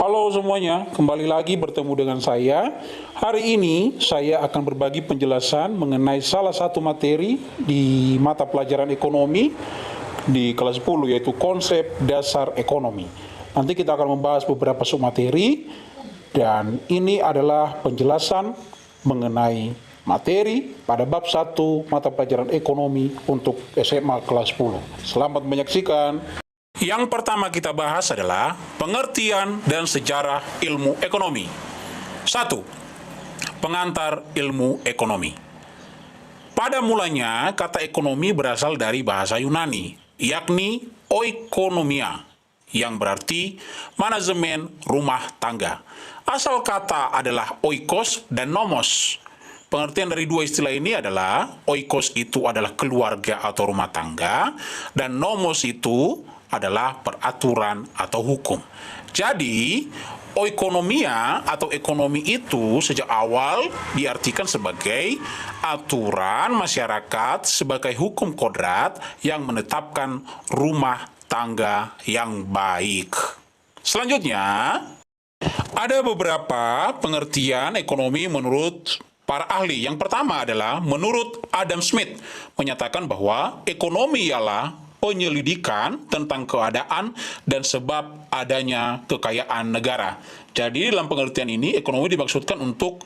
Halo semuanya, kembali lagi bertemu dengan saya. Hari ini saya akan berbagi penjelasan mengenai salah satu materi di mata pelajaran ekonomi di kelas 10, yaitu konsep dasar ekonomi. Nanti kita akan membahas beberapa submateri, dan ini adalah penjelasan mengenai materi pada bab 1 mata pelajaran ekonomi untuk SMA kelas 10. Selamat menyaksikan. Yang pertama kita bahas adalah pengertian dan sejarah ilmu ekonomi. 1. Pengantar ilmu ekonomi. Pada mulanya, kata ekonomi berasal dari bahasa Yunani, yakni oikonomia, yang berarti manajemen rumah tangga. Asal kata adalah oikos dan nomos. Pengertian dari dua istilah ini adalah oikos itu adalah keluarga atau rumah tangga, dan nomos itu adalah peraturan atau hukum. Jadi, oikonomia atau ekonomi itu sejak awal diartikan sebagai aturan masyarakat sebagai hukum kodrat yang menetapkan rumah tangga yang baik. Selanjutnya, ada beberapa pengertian ekonomi menurut para ahli. Yang pertama adalah menurut Adam Smith, menyatakan bahwa ekonomi ialah penyelidikan tentang keadaan dan sebab adanya kekayaan negara. Jadi dalam pengertian ini, ekonomi dimaksudkan untuk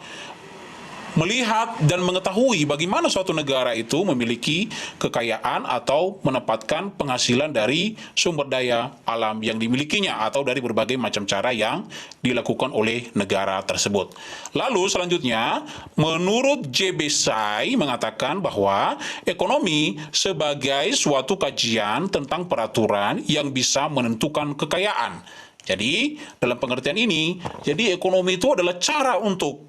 melihat dan mengetahui bagaimana suatu negara itu memiliki kekayaan atau menempatkan penghasilan dari sumber daya alam yang dimilikinya atau dari berbagai macam cara yang dilakukan oleh negara tersebut. Lalu selanjutnya, menurut J.B. Tsai mengatakan bahwa ekonomi sebagai suatu kajian tentang peraturan yang bisa menentukan kekayaan. Jadi, dalam pengertian ini, jadi ekonomi itu adalah cara untuk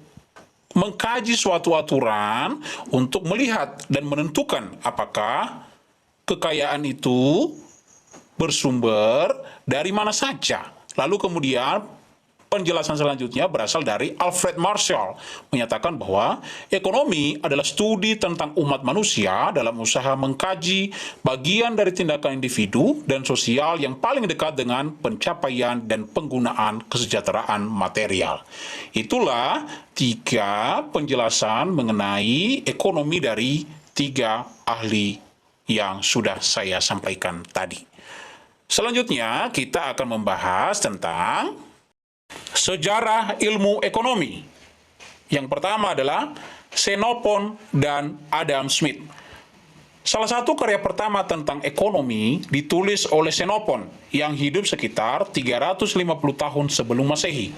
mengkaji suatu aturan untuk melihat dan menentukan apakah kekayaan itu bersumber dari mana saja. Lalu kemudian penjelasan selanjutnya berasal dari Alfred Marshall, menyatakan bahwa ekonomi adalah studi tentang umat manusia dalam usaha mengkaji bagian dari tindakan individu dan sosial yang paling dekat dengan pencapaian dan penggunaan kesejahteraan material. Itulah 3 penjelasan mengenai ekonomi dari 3 ahli yang sudah saya sampaikan tadi. Selanjutnya kita akan membahas tentang sejarah ilmu ekonomi. Yang pertama adalah Xenophon dan Adam Smith. Salah satu karya pertama tentang ekonomi ditulis oleh Xenophon yang hidup sekitar 350 tahun sebelum Masehi.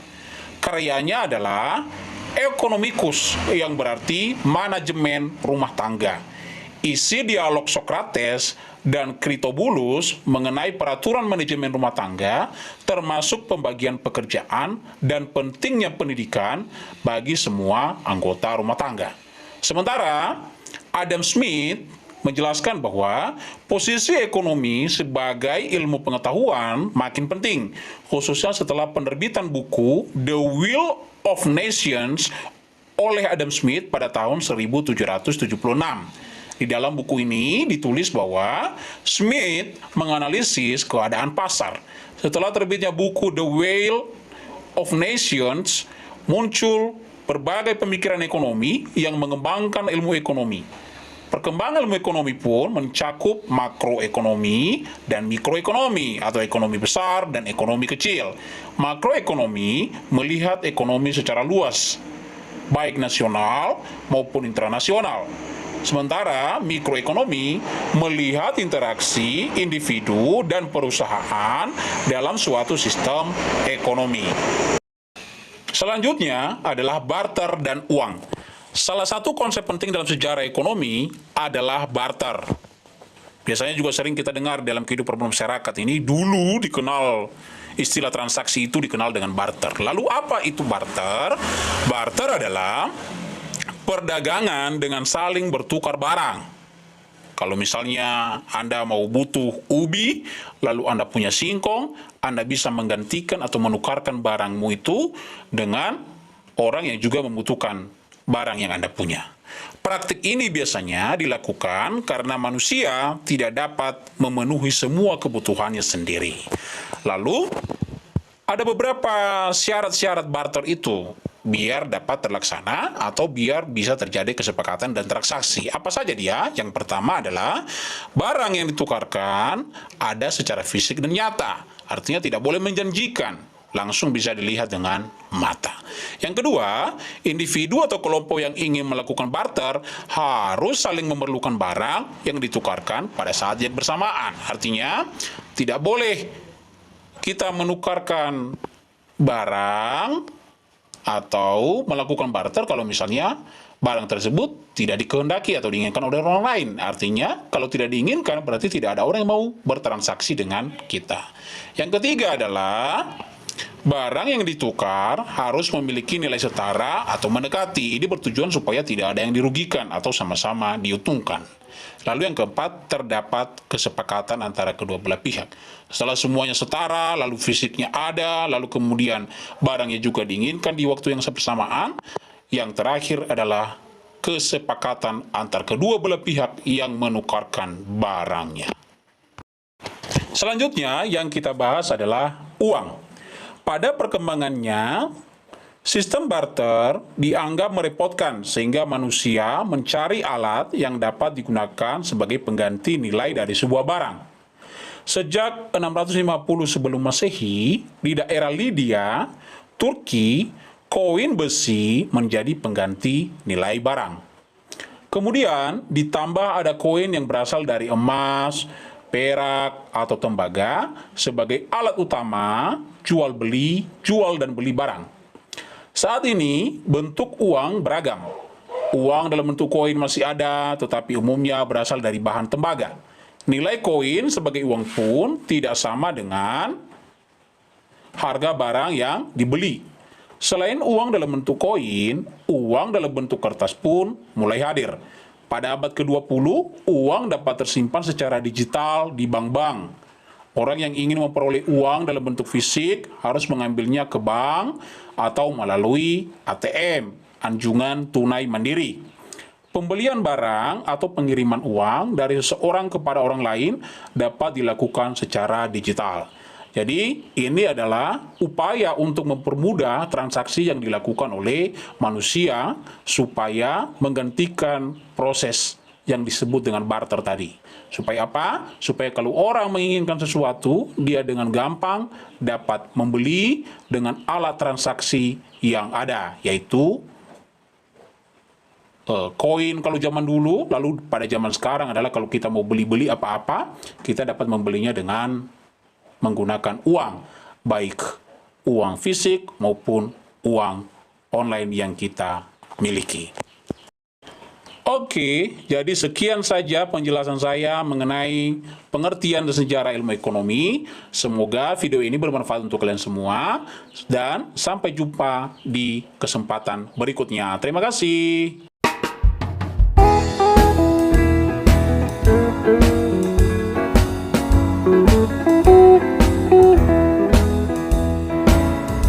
Karyanya adalah Economicus, yang berarti manajemen rumah tangga. Isi dialog Socrates dan Critobulus mengenai peraturan manajemen rumah tangga, termasuk pembagian pekerjaan dan pentingnya pendidikan bagi semua anggota rumah tangga. Sementara Adam Smith menjelaskan bahwa posisi ekonomi sebagai ilmu pengetahuan makin penting, khususnya setelah penerbitan buku The Will of Nations oleh Adam Smith pada tahun 1776. Di dalam buku ini ditulis bahwa Smith menganalisis keadaan pasar. Setelah terbitnya buku The Will of Nations, muncul berbagai pemikiran ekonomi yang mengembangkan ilmu ekonomi. Perkembangan ilmu ekonomi pun mencakup makroekonomi dan mikroekonomi, atau ekonomi besar dan ekonomi kecil. Makroekonomi melihat ekonomi secara luas, baik nasional maupun internasional. Sementara mikroekonomi melihat interaksi individu dan perusahaan dalam suatu sistem ekonomi. Selanjutnya adalah barter dan uang. Salah satu konsep penting dalam sejarah ekonomi adalah barter. Biasanya juga sering kita dengar dalam kehidupan masyarakat ini, dulu dikenal istilah transaksi itu dikenal dengan barter. Lalu apa itu barter? Barter adalah perdagangan dengan saling bertukar barang. Kalau misalnya Anda mau butuh ubi, lalu Anda punya singkong, Anda bisa menggantikan atau menukarkan barangmu itu dengan orang yang juga membutuhkan barang yang Anda punya. Praktik ini biasanya dilakukan karena manusia tidak dapat memenuhi semua kebutuhannya sendiri. Lalu, Ada beberapa syarat-syarat barter itu biar dapat terlaksana atau biar bisa terjadi kesepakatan dan transaksi. Apa saja dia? Yang pertama adalah barang yang ditukarkan ada secara fisik dan nyata. Artinya tidak boleh menjanjikan, langsung bisa dilihat dengan mata. Yang kedua, individu atau kelompok yang ingin melakukan barter harus saling memerlukan barang yang ditukarkan pada saat yang bersamaan. Artinya, tidak boleh kita menukarkan barang atau melakukan barter kalau misalnya barang tersebut tidak dikehendaki atau diinginkan oleh orang lain. Artinya, kalau tidak diinginkan berarti tidak ada orang yang mau bertransaksi dengan kita. Yang ketiga adalah barang yang ditukar harus memiliki nilai setara atau mendekati. Ini bertujuan supaya tidak ada yang dirugikan atau sama-sama diuntungkan. Lalu yang keempat, terdapat kesepakatan antara kedua belah pihak. Setelah semuanya setara, lalu fisiknya ada, lalu kemudian barangnya juga diinginkan di waktu yang bersamaan, yang terakhir adalah kesepakatan antar kedua belah pihak yang menukarkan barangnya. Selanjutnya yang kita bahas adalah uang. Pada perkembangannya, sistem barter dianggap merepotkan sehingga manusia mencari alat yang dapat digunakan sebagai pengganti nilai dari sebuah barang. Sejak 650 sebelum Masehi, di daerah Lydia, Turki, koin besi menjadi pengganti nilai barang. Kemudian ditambah ada koin yang berasal dari emas, perak, atau tembaga sebagai alat utama jual dan beli barang. Saat ini, bentuk uang beragam. Uang dalam bentuk koin masih ada, tetapi umumnya berasal dari bahan tembaga. Nilai koin sebagai uang pun tidak sama dengan harga barang yang dibeli. Selain uang dalam bentuk koin, uang dalam bentuk kertas pun mulai hadir. Pada abad ke-20, uang dapat tersimpan secara digital di bank-bank. Orang yang ingin memperoleh uang dalam bentuk fisik harus mengambilnya ke bank atau melalui ATM, anjungan tunai mandiri. Pembelian barang atau pengiriman uang dari seseorang kepada orang lain dapat dilakukan secara digital. Jadi, ini adalah upaya untuk mempermudah transaksi yang dilakukan oleh manusia supaya menggantikan proses yang disebut dengan barter tadi. Supaya apa? Supaya kalau orang menginginkan sesuatu, dia dengan gampang dapat membeli dengan alat transaksi yang ada, yaitu koin kalau zaman dulu, lalu pada zaman sekarang adalah kalau kita mau beli-beli apa-apa, kita dapat membelinya dengan menggunakan uang, baik uang fisik maupun uang online yang kita miliki. Oke, jadi sekian saja penjelasan saya mengenai pengertian dan sejarah ilmu ekonomi. Semoga video ini bermanfaat untuk kalian semua, dan sampai jumpa di kesempatan berikutnya. Terima kasih.